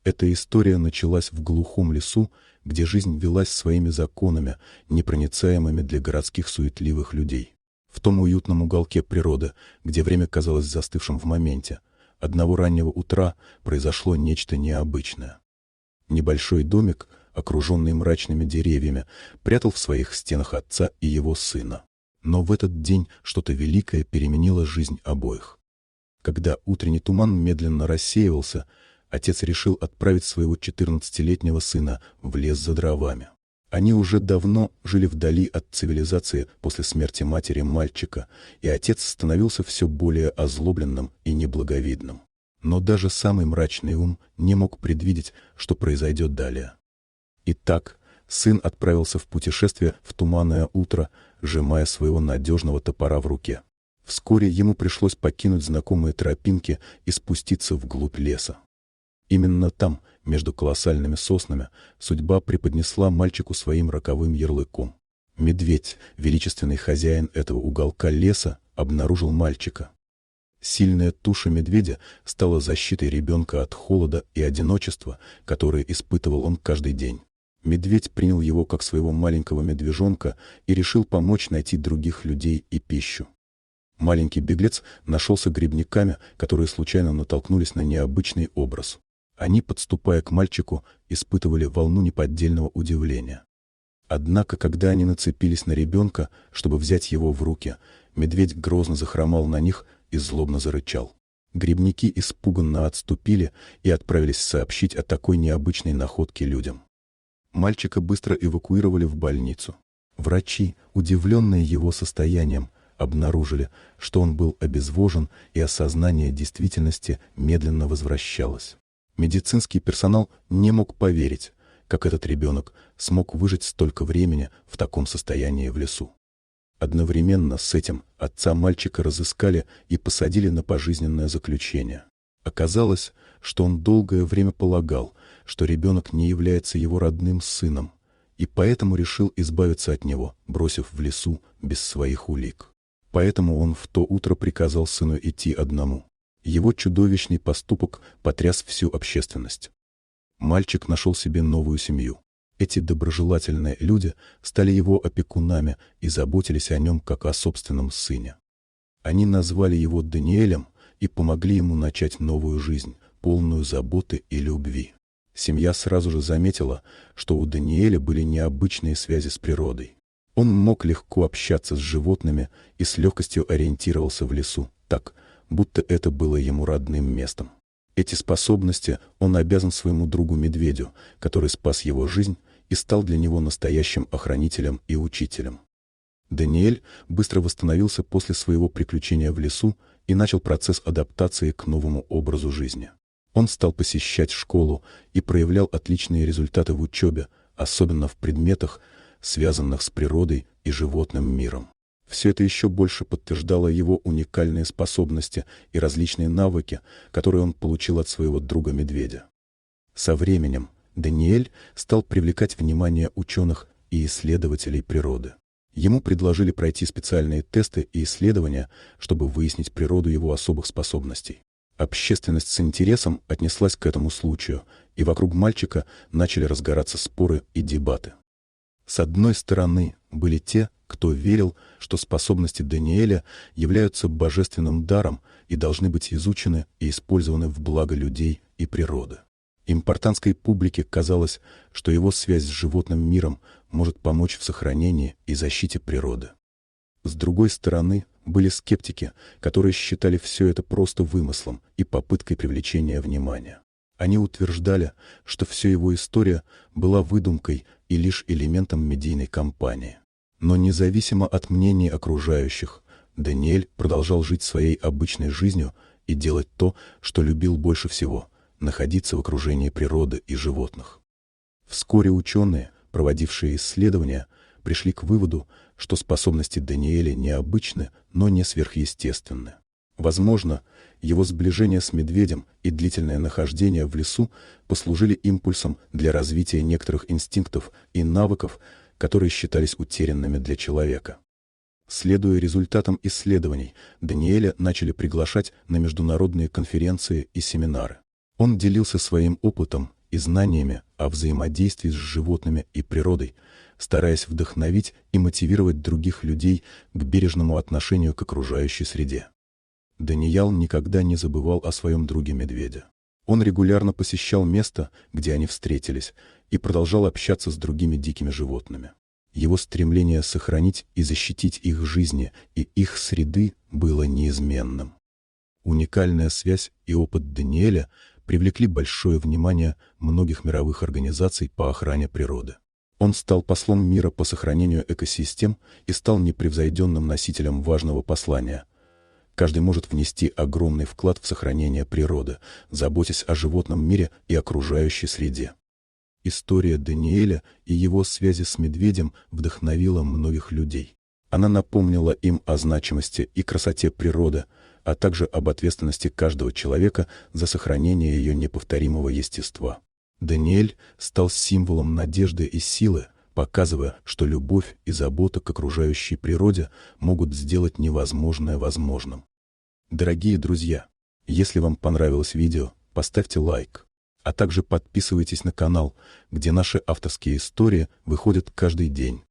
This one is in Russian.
Эта история началась в глухом лесу, где жизнь велась своими законами, непроницаемыми для городских суетливых людей. В том уютном уголке природы, где время казалось застывшим в моменте, одного раннего утра произошло нечто необычное. Небольшой домик, окруженный мрачными деревьями, прятал в своих стенах отца и его сына. Но в этот день что-то великое переменило жизнь обоих. Когда утренний туман медленно рассеивался, отец решил отправить своего 14-летнего сына в лес за дровами. Они уже давно жили вдали от цивилизации после смерти матери мальчика, и отец становился все более озлобленным и неблаговидным. Но даже самый мрачный ум не мог предвидеть, что произойдет далее. Итак, сын отправился в путешествие в туманное утро, сжимая своего надежного топора в руке. Вскоре ему пришлось покинуть знакомые тропинки и спуститься вглубь леса. Именно там, между колоссальными соснами, судьба преподнесла мальчику своим роковым ярлыком. Медведь, величественный хозяин этого уголка леса, обнаружил мальчика. Сильная туша медведя стала защитой ребенка от холода и одиночества, которое испытывал он каждый день. Медведь принял его как своего маленького медвежонка и решил помочь найти других людей и пищу. Маленький беглец нашелся грибниками, которые случайно натолкнулись на необычный образ. Они, подступая к мальчику, испытывали волну неподдельного удивления. Однако, когда они нацепились на ребенка, чтобы взять его в руки, медведь грозно захромал на них и злобно зарычал. Грибники испуганно отступили и отправились сообщить о такой необычной находке людям. Мальчика быстро эвакуировали в больницу. Врачи, удивленные его состоянием, обнаружили, что он был обезвожен, и осознание действительности медленно возвращалось. Медицинский персонал не мог поверить, как этот ребенок смог выжить столько времени в таком состоянии в лесу. Одновременно с этим отца мальчика разыскали и посадили на пожизненное заключение. Оказалось, что он долгое время полагал, что ребенок не является его родным сыном, и поэтому решил избавиться от него, бросив в лесу без своих улик. Поэтому он в то утро приказал сыну идти одному. Его чудовищный поступок потряс всю общественность. Мальчик нашел себе новую семью. Эти доброжелательные люди стали его опекунами и заботились о нем как о собственном сыне. Они назвали его Даниэлем и помогли ему начать новую жизнь, полную заботы и любви. Семья сразу же заметила, что у Даниэля были необычные связи с природой. Он мог легко общаться с животными и с легкостью ориентировался в лесу, так, будто это было ему родным местом. Эти способности он обязан своему другу-медведю, который спас его жизнь и стал для него настоящим охранителем и учителем. Даниэль быстро восстановился после своего приключения в лесу и начал процесс адаптации к новому образу жизни. Он стал посещать школу и проявлял отличные результаты в учебе, особенно в предметах, связанных с природой и животным миром. Все это еще больше подтверждало его уникальные способности и различные навыки, которые он получил от своего друга-медведя. Со временем Даниэль стал привлекать внимание ученых и исследователей природы. Ему предложили пройти специальные тесты и исследования, чтобы выяснить природу его особых способностей. Общественность с интересом отнеслась к этому случаю, и вокруг мальчика начали разгораться споры и дебаты. С одной стороны были те, кто верил, что способности Даниэля являются божественным даром и должны быть изучены и использованы в благо людей и природы. Импортанской публике казалось, что его связь с животным миром может помочь в сохранении и защите природы. С другой стороны были скептики, которые считали все это просто вымыслом и попыткой привлечения внимания. Они утверждали, что вся его история была выдумкой и лишь элементом медийной кампании. Но независимо от мнений окружающих, Даниэль продолжал жить своей обычной жизнью и делать то, что любил больше всего — находиться в окружении природы и животных. Вскоре ученые, проводившие исследования, пришли к выводу, что способности Даниэля необычны, но не сверхъестественны. Возможно, его сближение с медведем и длительное нахождение в лесу послужили импульсом для развития некоторых инстинктов и навыков, которые считались утерянными для человека. Следуя результатам исследований, Даниэля начали приглашать на международные конференции и семинары. Он делился своим опытом и знаниями о взаимодействии с животными и природой, стараясь вдохновить и мотивировать других людей к бережному отношению к окружающей среде. Даниэл никогда не забывал о своем друге медведя. Он регулярно посещал место, где они встретились, и продолжал общаться с другими дикими животными. Его стремление сохранить и защитить их жизни и их среды было неизменным. Уникальная связь и опыт Даниэля привлекли большое внимание многих мировых организаций по охране природы. Он стал послом мира по сохранению экосистем и стал непревзойденным носителем важного послания. Каждый может внести огромный вклад в сохранение природы, заботясь о животном мире и окружающей среде. История Даниэля и его связи с медведем вдохновила многих людей. Она напомнила им о значимости и красоте природы, а также об ответственности каждого человека за сохранение ее неповторимого естества. Даниэль стал символом надежды и силы, показывая, что любовь и забота к окружающей природе могут сделать невозможное возможным. Дорогие друзья, если вам понравилось видео, поставьте лайк, а также подписывайтесь на канал, где наши авторские истории выходят каждый день.